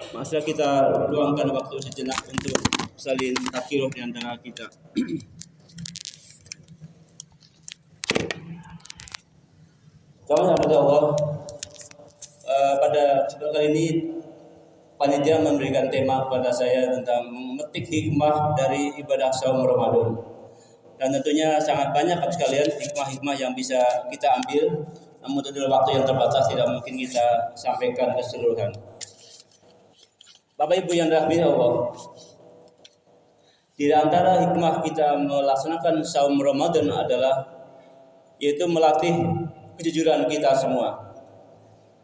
Masa kita luangkan waktu sejenak untuk saling takhiruh di antara kita. Kawan yang Allah, pada kesempatan kali ini panitia memberikan tema kepada saya tentang memetik hikmah dari ibadah saum Ramadan. Dan tentunya sangat banyak sekalian hikmah-hikmah yang bisa kita ambil, namun dalam waktu yang terbatas tidak mungkin kita sampaikan keseluruhan. Bapak Ibu yang dirahmati Allah, di antara hikmah kita melaksanakan saum Ramadan adalah yaitu melatih kejujuran kita semua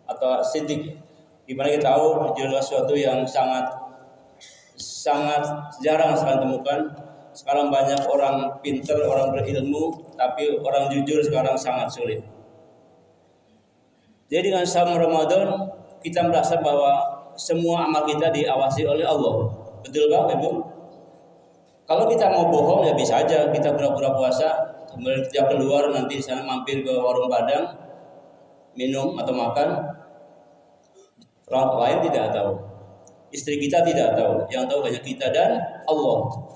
atau sidik, di mana kita tahu jujur adalah sesuatu yang sangat jarang sekali temukan. Sekarang banyak orang pintar, orang berilmu, tapi orang jujur sekarang sangat sulit. Jadi dengan saum Ramadan kita merasa bahwa semua amal kita diawasi oleh Allah. Betul Pak Ibu? Kalau kita mau bohong ya bisa aja kita pura-pura puasa, kemudian kita keluar nanti di sana mampir ke warung Padang, minum atau makan. Orang lain tidak tahu, istri kita tidak tahu, yang tahu hanya kita dan Allah.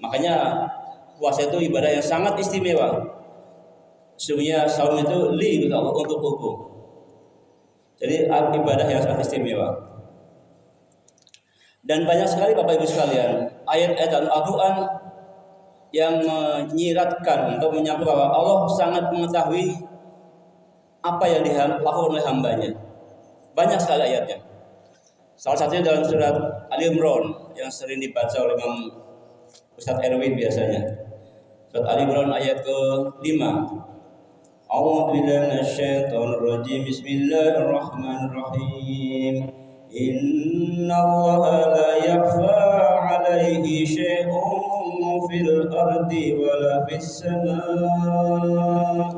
Makanya puasa itu ibadah yang sangat istimewa. Sebenarnya saum itu li Allah untuk hukum. Jadi ibadah yang sangat istimewa. Dan banyak sekali Bapak Ibu sekalian ayat-ayat Al-Quran yang menyiratkan atau menyampaikan bahwa Allah sangat mengetahui apa yang dilakukan oleh hambanya. Banyak sekali ayatnya. Salah satunya dalam surat Ali Imran yang sering dibaca oleh Imam Ustaz Erwin biasanya. Surat Ali Imran ayat ke-5. A'udzu billahi minasyaitonir rajim. Bismillahirrahmanirrahim. Innallaha la yakhfa 'alaihi syai'un fil ardi wala fis sama'.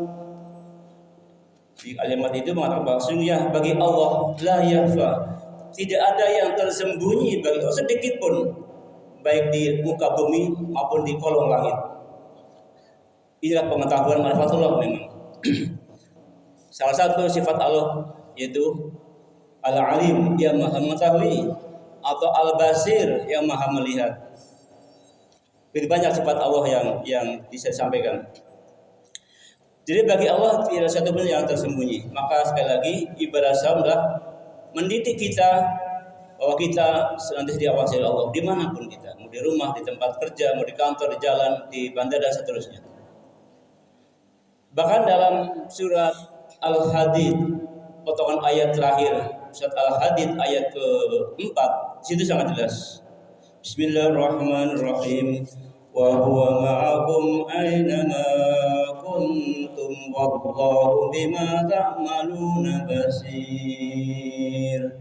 Di kalimat itu mengatakan bahwa sungguhnya bagi Allah la yakhfa, tidak ada yang tersembunyi bagi Allah sedikit pun, baik di muka bumi maupun di kolong langit. Inilah pengetahuan marifatullah memang. Salah satu sifat Allah yaitu Al-Alim yang maha mengetahui, atau Al-Basir yang maha melihat. Lebih banyak sifat Allah yang bisa disampaikan. Jadi bagi Allah tidak satu pun yang tersembunyi. Maka sekali lagi ibadah saum adalah mendidik kita bahwa kita senantiasa diawasi oleh Allah dimanapun kita, mau di rumah, di tempat kerja, mau di kantor, di jalan, di bandara dan seterusnya. Bahkan dalam surat Al-Hadid, potongan ayat terakhir surat Al-Hadid ayat ke-4, situ sangat jelas. Bismillahirrahmanirrahim. Wa huwa ma'akum aina ma kuntum wallahu bima ta'maluna basir.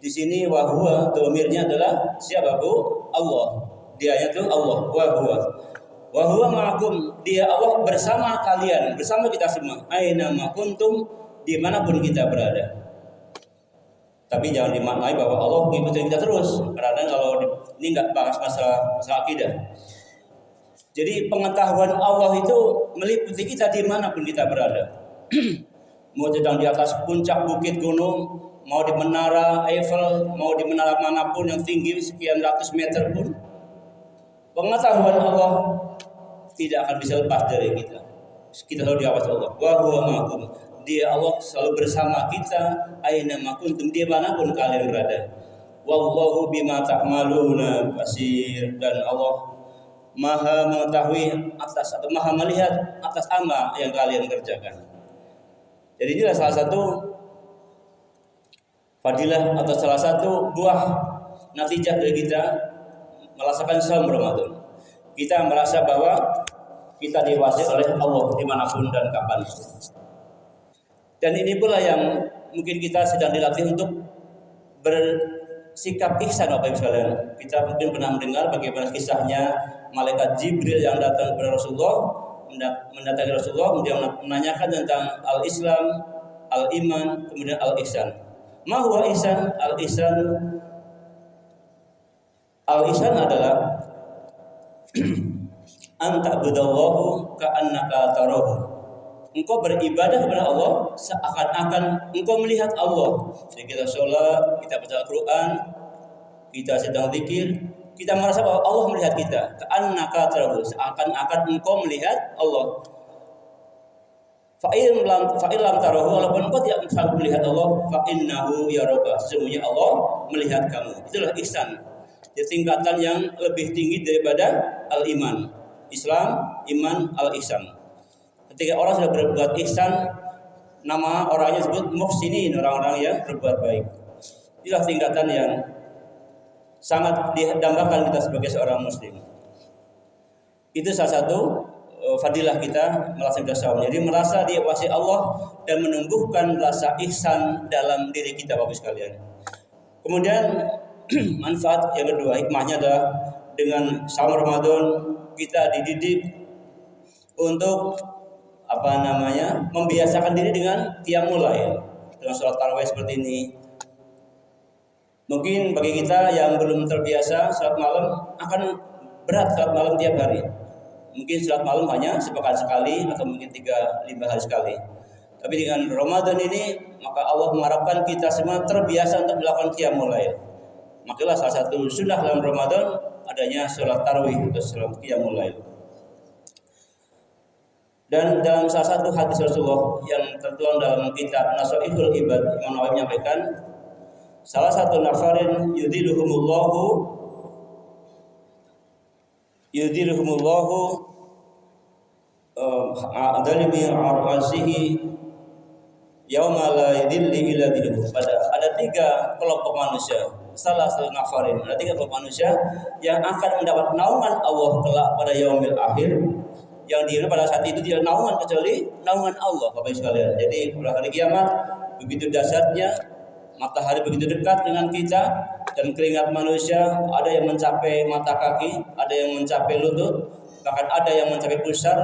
Di sini wa huwa dhamirnya adalah siapa Bu? Allah. Dianya itu Allah. Wa huwa ma'akum, dia Allah bersama kalian, bersama kita semua. Aina ma kuntum, dimanapun kita berada. Tapi jangan dimaknai bahwa Allah ngikutin kita terus. Karena kalau ini nggak bahas masalah akidah. Jadi pengetahuan Allah itu meliputi kita dimanapun kita berada. Mau sedang di atas puncak bukit gunung, mau di menara Eiffel, mau di menara manapun yang tinggi sekian ratus meter pun, pengetahuan Allah tidak akan bisa lepas dari kita. Kita selalu diawasi Allah. Wa huwa ma'akum, dia Allah selalu bersama kita. Aina ma kuntum, dimanapun kalian berada. Wallahu bima ta'maluna basir, dan Allah maha mengetahui atas atau maha melihat atas amal yang kalian kerjakan. Jadi inilah salah satu fadilah atau salah satu buah natijah dari kita melaksanakan saum Ramadan. Kita merasa bahwa kita diwasi oleh Allah dimanapun dan kapan. Dan ini pula yang mungkin kita sedang dilatih untuk bersikap ihsan Bapak Ibu sekalian. Kita mungkin pernah mendengar bagaimana kisahnya malaikat Jibril yang datang kepada Rasulullah, mendatangi Rasulullah, kemudian menanyakan tentang al-Islam, al-iman, kemudian al-ihsan. Ma huwa ihsan? Al-ihsan adalah an ta'budallaha ka'annaka tarahu Engkau beribadah kepada Allah seakan-akan engkau melihat Allah. Jadi kita sholat, kita baca Al-Quran, kita sedang zikir, kita merasa bahwa Allah melihat kita. Ka'annaka tarahu, seakan-akan engkau melihat Allah. Fa'il lam tarahu, walaupun engkau tidak sanggup melihat Allah, fa'innahu yaraka, sesungguhnya Allah melihat kamu. Itulah ihsan. Jadi tingkatan yang lebih tinggi daripada al-iman. Islam, iman, al-ihsan. Ketika orang sudah berbuat ihsan, nama orangnya disebut muhsinin, orang-orang yang berbuat baik. Itulah tingkatan yang sangat didambakan kita sebagai seorang muslim. Itu salah satu fadilah kita melaksanakan saum. Jadi merasa diawasi Allah dan menumbuhkan rasa ihsan dalam diri kita, Bapak sekalian. Kemudian manfaat yang kedua, hikmahnya adalah dengan saum Ramadan kita dididik untuk membiasakan diri dengan qiyamul lail, dengan sholat tarawih seperti ini. Mungkin bagi kita yang belum terbiasa sholat malam akan berat sholat malam tiap hari. Mungkin sholat malam hanya sepekan sekali atau mungkin 3-5 hari sekali. Tapi dengan Ramadan ini, maka Allah mengharapkan kita semua terbiasa untuk melakukan qiyamul lail. Makalah salah satu sunnah dalam Ramadan adanya sholat tarawih atau sholat qiyamul lail. Dan dalam salah satu hadis Rasulullah yang tertuang dalam kitab Nasaihul Ibad, Imam Nawawi menyampaikan, salah satu nafarin yudhiluhumullahu dzalimi arwasihi yauma la yudhillu illa dhilluh. Ada 3 kelompok manusia, salah satu nafarin, ada 3 kelompok manusia yang akan mendapat naungan Allah kelak pada yaumil akhir, yang di pada saat itu tidak naungan kecuali naungan Allah, Bapak sekalian. Jadi pada hari kiamat begitu dahsyatnya, matahari begitu dekat dengan kita, dan keringat manusia ada yang mencapai mata kaki, ada yang mencapai lutut, bahkan ada yang mencapai pusar,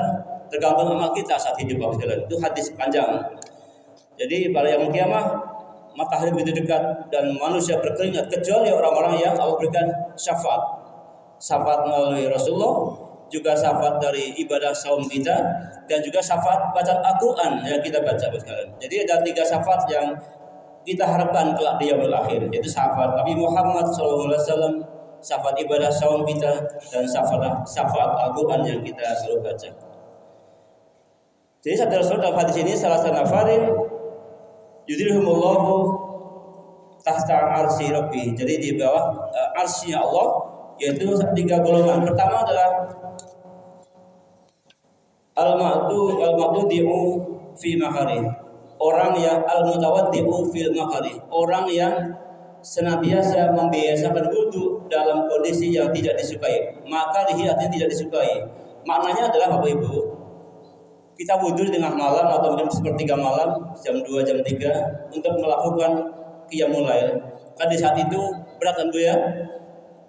tergantung amal kita saat hidup, Bapak sekalian. Itu hadis panjang. Jadi pada yaumul kiamat matahari begitu dekat dan manusia berkeringat, kecuali orang-orang yang Allah berikan syafaat melalui Rasulullah, juga syafaat dari ibadah saum kita, dan juga syafaat bacaan Al-Quran yang kita baca, Bapak sekalian. Jadi ada 3 syafaat yang kita harapkan kelak di yaumul akhir, yaitu syafaat Nabi Muhammad SAW, syafaat ibadah saum kita, dan syafaat Al-Quran yang kita selalu baca. Jadi saudara dalam hadis ini salah satu nafarin yudhilhumullahu tahta arsy rabbi. Jadi di bawah arsy-Nya Allah, yaitu 3 golongan. Pertama adalah al-ma'tudi'u fi makari, orang yang al-mutawaddi'u fil makari, orang yang senantiasa membiasakan wudu dalam kondisi yang tidak disukai. Makarihi artinya tidak disukai. Maknanya adalah Bapak Ibu, kita wudu di tengah malam atau mungkin sepertiga malam, jam 2, jam 3 untuk melakukan qiyamul lail. Kan di saat itu berat kan Bu ya?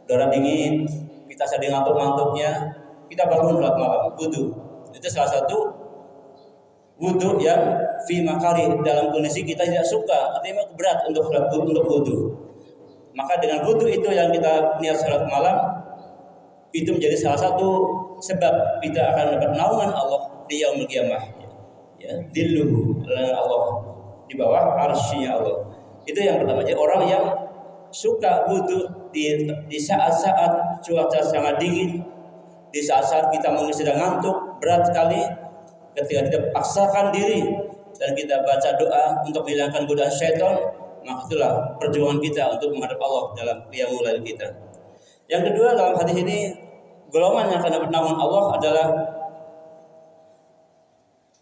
Udara dingin, kita sedang ngantuk-ngantuknya, kita bangun sholat malam, wudu. Itu salah satu wudu yang fi makari, dalam kondisi kita tidak suka, artinya berat untuk wudu. Maka dengan wudu itu yang kita niat sholat malam, itu menjadi salah satu sebab kita akan dapat naungan Allah di yaumul qiyamah. Ya, dilluhu Allah, di bawah arsy-Nya Allah. Itu yang pertama. Jadi orang yang suka wudu di saat-saat cuaca sangat dingin, di saat-saat kita mungkin sedang ngantuk berat sekali, ketika kita paksakan diri dan kita baca doa untuk menghilangkan godaan syaitan, maka itulah perjuangan kita untuk menghadap Allah dalam qiyamul lail kita. Yang kedua, dalam hadis ini golongan yang akan dapat naungan Allah adalah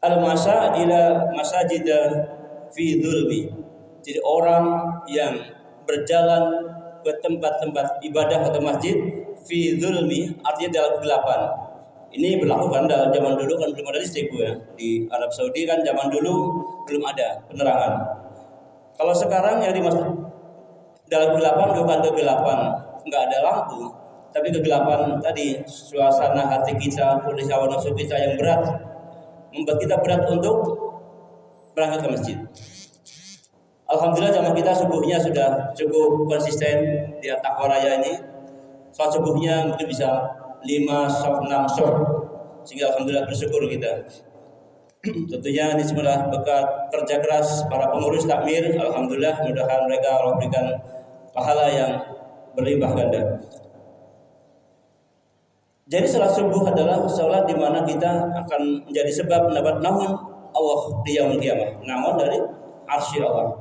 al-masa ila masajida fi dzulmi. Jadi orang yang berjalan ke tempat-tempat ibadah atau masjid fi dzulmi, artinya dalam kegelapan. Ini berlaku kan dalam zaman dulu kan belum ada listrik Bu ya. Di Arab Saudi kan zaman dulu belum ada penerangan. Kalau sekarang yang dimaksud dalam kegelapan bukan kegelapan enggak ada lampu, tapi kegelapan tadi suasana hati kita, kondisi hawa nafsu kita yang berat, membuat kita berat untuk berangkat ke masjid. Alhamdulillah jamaah kita subuhnya sudah cukup konsisten di Taqwa Raya ini. Salat subuhnya mungkin bisa 5 shaf, 6 shaf, sehingga alhamdulillah bersyukur kita. Tentunya ini semua berkat kerja keras para pengurus takmir. Alhamdulillah, mudah-mudahan mereka Allah berikan pahala yang berlimpah ganda. Jadi salat subuh adalah salat di mana kita akan menjadi sebab mendapat naungan Allah di yaumul qiyamah. Naungan dari arsy Allah.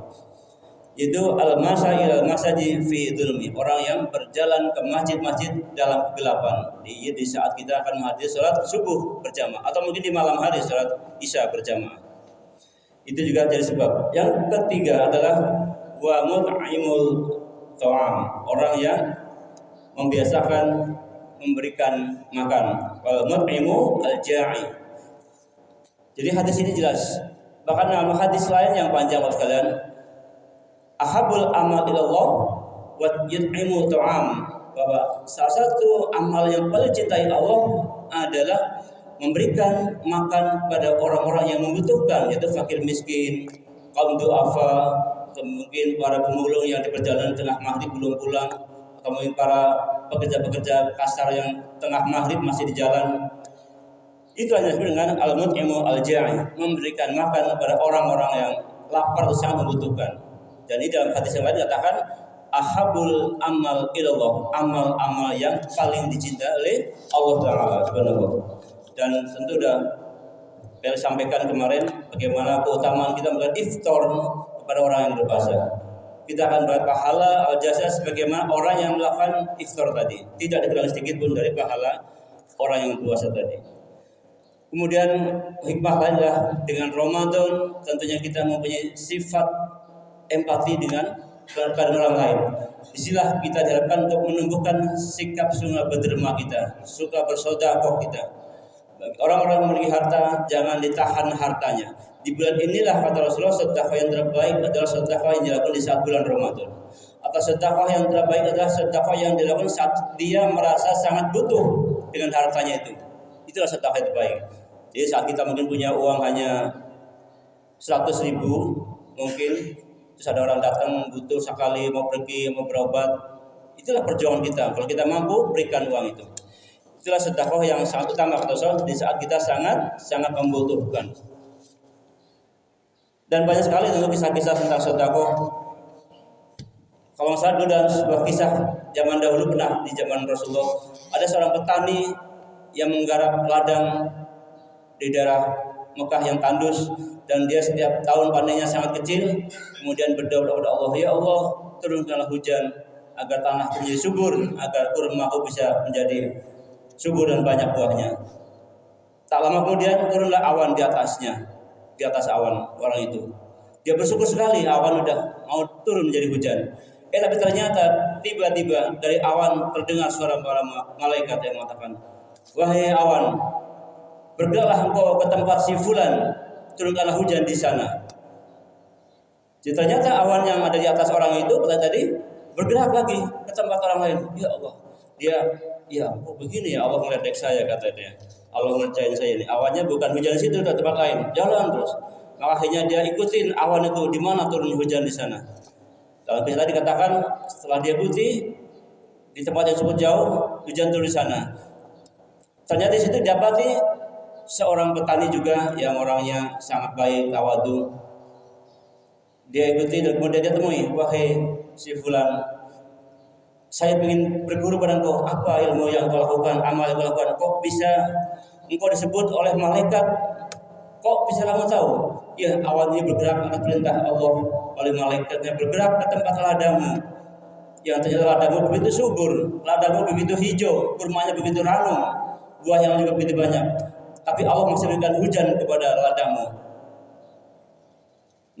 Itu al-masa ila al-masaji fi dzulmi, orang yang berjalan ke masjid-masjid dalam kegelapan. Di saat kita akan menghadiri salat subuh berjamaah atau mungkin di malam hari salat isya berjamaah. Itu juga jadi sebab. Yang ketiga adalah wa mut'imul ta'am, orang yang membiasakan memberikan makan. Wal mut'imu al-ja'i. Jadi hadis ini jelas. Bahkan dalam hadis lain yang panjang sekalian, ahabul amal ilallah wa yut'imu ta'am, bahwa salah satu amal yang paling cintai Allah adalah memberikan makan pada orang-orang yang membutuhkan, yaitu fakir miskin, kaum du'afa, mungkin para pemulung yang di perjalanan tengah maghrib belum pulang, atau mungkin para pekerja-pekerja kasar yang tengah maghrib masih di jalan. Itu hanya disebut dengan al-mut'imu al-ja'i, memberikan makan kepada orang-orang yang lapar atau sangat membutuhkan. Dan ini dalam hadis yang lain dikatakan ahabul amal ilallah, amal-amal yang paling dicintai oleh Allah Taala subhanahu. Dan tentu sudah saya sampaikan kemarin bagaimana keutamaan kita melakukan iftar kepada orang yang berpuasa. Kita akan dapat pahala al-jazaa sebagaimana orang yang melakukan iftar tadi, tidak dikurangi sedikit pun dari pahala orang yang berpuasa tadi. Kemudian hikmah lain adalah dengan Ramadan tentunya kita mempunyai sifat empati dengan keadaan orang lain. Disinilah kita diharapkan untuk menumbuhkan sikap sungai berderma kita, suka bersedekah kita. Bagi orang-orang yang memiliki harta, jangan ditahan hartanya. Di bulan inilah kata Rasulullah, sedekah yang terbaik adalah sedekah yang dilakukan di saat bulan Ramadan. Atau sedekah yang terbaik adalah sedekah yang dilakukan saat dia merasa sangat butuh dengan hartanya itu. Itulah sedekah yang terbaik. Jadi saat kita mungkin punya uang hanya 100.000 mungkin, terus ada orang datang butuh sekali mau pergi mau berobat, itulah perjuangan kita. Kalau kita mampu berikan uang itu. Itulah sedekah yang sangat utama kata Rasul di saat kita sangat membutuhkan. Dan banyak sekali tentu kisah-kisah tentang sedekah. Kalau misalnya dulu dalam sebuah kisah zaman dahulu pernah di zaman Rasulullah, ada seorang petani yang menggarap ladang di daerah Mekah yang tandus, dan dia setiap tahun panennya sangat kecil. Kemudian berdoa kepada Allah, ya Allah turunkanlah hujan agar tanahku menjadi subur, agar kurmaku bisa menjadi subur dan banyak buahnya. Tak lama kemudian turunlah awan di atasnya, di atas awan orang itu. Dia bersyukur sekali awan sudah mau turun menjadi hujan. Tapi ternyata tiba-tiba dari awan terdengar suara para malaikat yang mengatakan, wahai awan, bergeraklah engkau ke tempat si fulan, turunkanlah hujan di sana. Jadi ternyata awan yang ada di atas orang itu pada tadi bergerak lagi ke tempat orang lain. Ya Allah, dia kok begini ya Allah meledek saya, kata dia. Allah ngerjain saya ini. Awannya bukan hujan di situ, di tempat lain. Jalan terus. Maka akhirnya dia ikutin awan itu di mana turun hujan di sana. Dalam kisah tadi dikatakan setelah dia ikuti di tempat yang cukup jauh, hujan turun di sana. Ternyata di situ dapati seorang petani juga yang orangnya sangat baik, tawadu. Dia ikuti dan kemudian dia temui, wahai si fulan, saya ingin berguru pada engkau. Apa ilmu yang kau lakukan, amal yang kau lakukan? Kok bisa engkau disebut oleh malaikat? Kok bisa kamu tahu? Ya, awan ini bergerak atas perintah Allah oleh malaikatnya, bergerak ke tempat ladangmu. Yang ternyata ladangmu begitu subur, ladangmu begitu hijau, kurmanya begitu ranum, buah yang juga begitu banyak. Tapi Allah masih berikan hujan kepada ladangmu.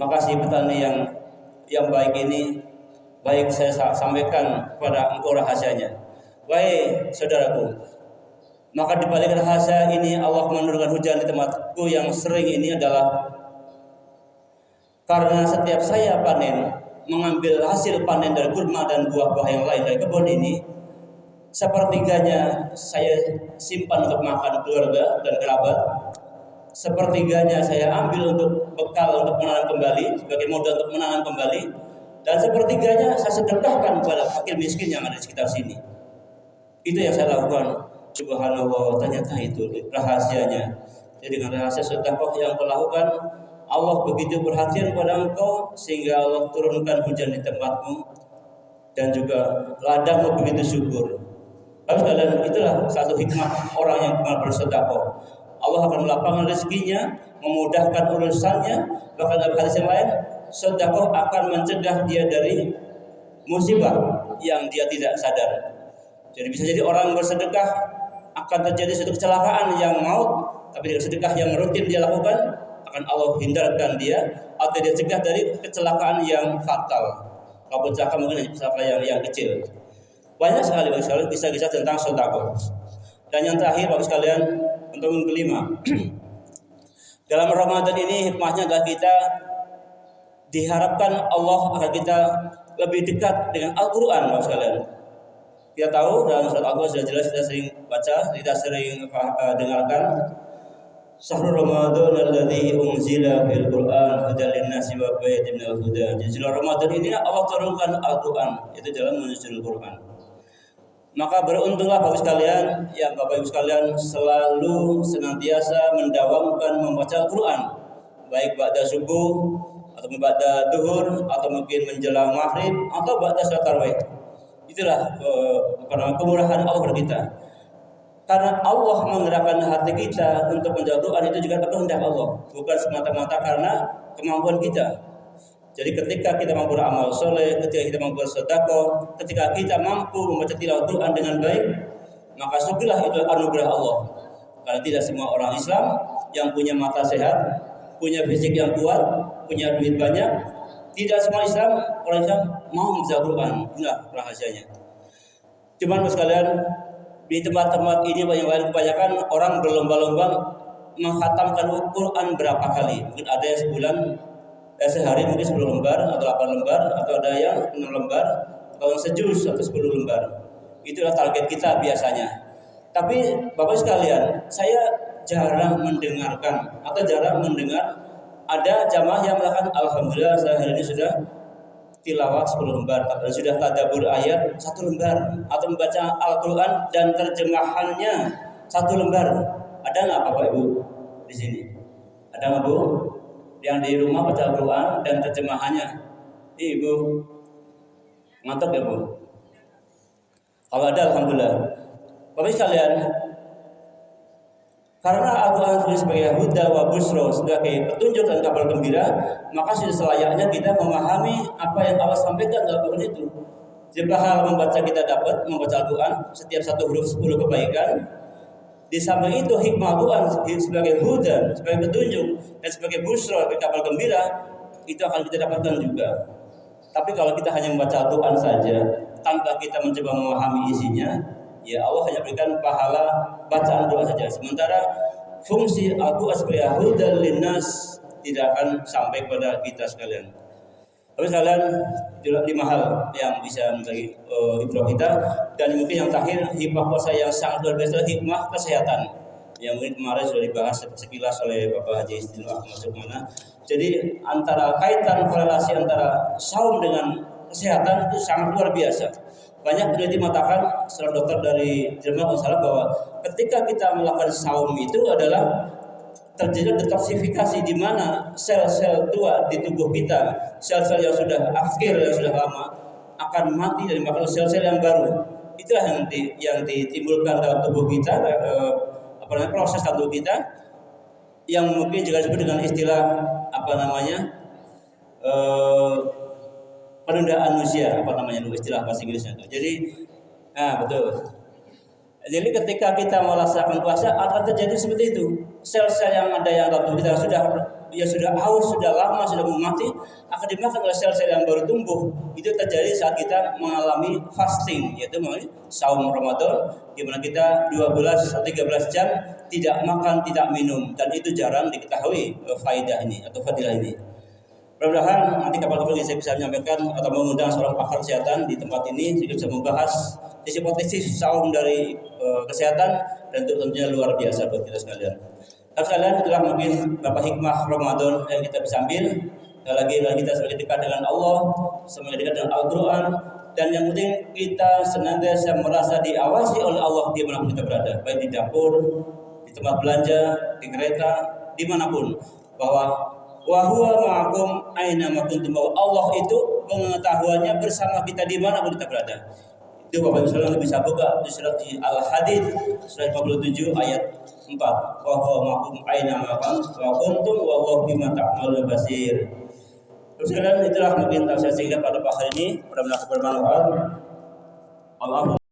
Maka si petani yang baik ini, baik saya sampaikan kepada engkau rahasianya. Baik saudaraku, maka di balik rahasia ini Allah menurunkan hujan di tempatku yang sering ini adalah karena setiap saya panen, mengambil hasil panen dari kurma dan buah-buah yang lain dari kebun ini, sepertiganya saya simpan untuk makan keluarga dan kerabat, sepertiganya saya ambil untuk bekal untuk menanam kembali, sebagai modal untuk menanam kembali, dan sepertiganya saya sedekahkan kepada fakir miskin yang ada di sekitar sini. Itu yang saya lakukan. Subhanallah, ternyata itu rahasianya. Jadi dengan rahasia sedekah yang kau lakukan, Allah begitu perhatian pada engkau sehingga Allah turunkan hujan di tempatmu dan juga ladangmu begitu subur. Lalu sekalian, itulah satu hikmah orang yang pernah bersedekah. Allah akan melapangkan rezekinya, memudahkan urusannya. Bahkan dalam hadis yang lain, sedekah akan mencegah dia dari musibah yang dia tidak sadar. Jadi bisa jadi orang bersedekah akan terjadi suatu kecelakaan yang maut, tapi dengan sedekah yang rutin dia lakukan akan Allah hindarkan dia atau dia cegah dari kecelakaan yang fatal. Kalau kecelakaan mungkin kecelakaan yang kecil. Banyak sekali kisah-kisah tentang sedekah. Dan yang terakhir Bapak sekalian, untuk yang kelima, dalam Ramadan ini hikmahnya adalah kita diharapkan Allah agar kita lebih dekat dengan Al-Quran Bapak sekalian. Kita tahu dalam surat Al-Quran sudah jelas, kita sering baca, kita sering dengarkan. Syahrul Ramadan alladzi unzila fil Qur'an hudan lin-nasi wa bayyinatin minal huda. Jadi Ramadan ini Allah turunkan Al-Quran, itu dalam menyusun Al-Quran. Maka beruntunglah Bapak sekalian, yang Bapak Ibu sekalian selalu senantiasa mendawamkan membaca Al-Quran, baik ba'da subuh atau ba'da duhur atau mungkin menjelang maghrib atau ba'da salat tarawih. Itulah kemurahan Allah kepada kita. Karena Allah menggerakkan hati kita untuk menjawab doa itu juga kehendak Allah, bukan semata-mata karena kemampuan kita. Jadi ketika kita mampu beramal soleh, ketika kita mampu bersedekah, ketika kita mampu membaca tilawah Quran dengan baik, maka syukurlah itu anugerah Allah. Karena tidak semua orang Islam yang punya mata sehat, punya fisik yang kuat, punya duit banyak, tidak semua orang Islam mau membaca Quran. Inilah rahasianya. Cuman sekalian, di tempat-tempat ini kebanyakan orang berlomba-lomba menghatamkan Quran berapa kali. Mungkin ada yang sehari mungkin 10 lembar atau 8 lembar, atau ada yang 6 lembar, atau yang sejus atau 10 lembar. Itulah target kita biasanya. Tapi Bapak sekalian, saya jarang mendengar ada jamaah yang mengatakan alhamdulillah saya hari ini sudah tilawah 10 lembar, dan sudah tadabbur ayat 1 lembar, atau membaca Al-Quran dan terjemahannya 1 lembar. Ada nggak Bapak Ibu di sini? Ada nggak Bu? Yang di rumah baca Al-Quran dan terjemahannya? Ibu mantap ya Bu? Kalau ada alhamdulillah. Bapak sekalian, karena Al-Quran sendiri sebagai huda wa busro, sebagai petunjuk dan kabar gembira, maka sudah selayaknya kita memahami apa yang Allah sampaikan dalam Al-Quran itu. Jadi pahala membaca kita dapat, membaca Al-Quran setiap satu huruf 10 kebaikan. Di samping itu hikmah Al-Quran sebagai huda, sebagai petunjuk, dan sebagai busro, sebagai kabar gembira, itu akan kita dapatkan juga. Tapi kalau kita hanya membaca Al-Quran saja tanpa kita mencoba memahami isinya, ya Allah hanya berikan pahala bacaan doa saja. Sementara fungsi Al-Quran sebagai hudan linnas tidak akan sampai kepada kita sekalian. Tapi sekalian, 5 hal yang bisa menjadi ibrah kita. Dan mungkin yang terakhir, hikmah puasa yang sangat luar biasa, hikmah kesehatan, yang mungkin kemarin sudah dibahas sekilas oleh Bapak Haji Istinwa masuk mana. Jadi antara kaitan korelasi antara saum dengan kesehatan itu sangat luar biasa. Banyak peneliti mengatakan, seorang dokter dari Jerman bahwa ketika kita melakukan saum itu adalah terjadi detoksifikasi, di mana sel-sel tua di tubuh kita, sel-sel yang sudah akhir, yang sudah lama, akan mati dan dimakan sel-sel yang baru. Itulah yang ditimbulkan dalam tubuh kita, proses tubuh kita, yang mungkin juga disebut dengan istilah penundaan usia, istilah bahasa Inggrisnya. Jadi, betul. Jadi ketika kita melaksanakan puasa akan terjadi seperti itu. Sel-sel yang ada yang dalam tubuh kita sudah haus, sudah lama, sudah mati, akan dimakan oleh sel-sel yang baru tumbuh. Itu terjadi saat kita mengalami fasting, yaitu saum Ramadan, di mana kita 12 atau 13 jam tidak makan, tidak minum, dan itu jarang diketahui faidah ini atau fadilah ini. Mudah-mudahan nanti kapan-kapan saya bisa menyampaikan atau mengundang seorang pakar kesehatan di tempat ini sehingga bisa membahas sisi positif saum dari kesehatan, dan itu tentunya luar biasa buat kita sekalian. Dan sekalian, itulah mungkin beberapa hikmah Ramadan yang kita bisa ambil. Lagi kita semakin dekat dengan Allah, semakin dekat dengan Al-Quran, dan yang penting kita senantiasa merasa diawasi oleh Allah di mana kita berada, baik di dapur, di tempat belanja, di kereta, dimanapun, bahwa wa huwa ma'akum aina ma kuntum, bahwa Allah itu pengetahuannya bersama kita dimanapun kita berada. Itu Bapak Ibu sekalian bisa buka di surat Al-Hadid surat 57 ayat 4. Wa huwa ma'akum aina ma kuntum wallahu bima ta'maluna basir. Terus sekalian, itulah mungkin tafsir singkat pada hari ini. Mudah-mudahan bermanfaat. Allahumma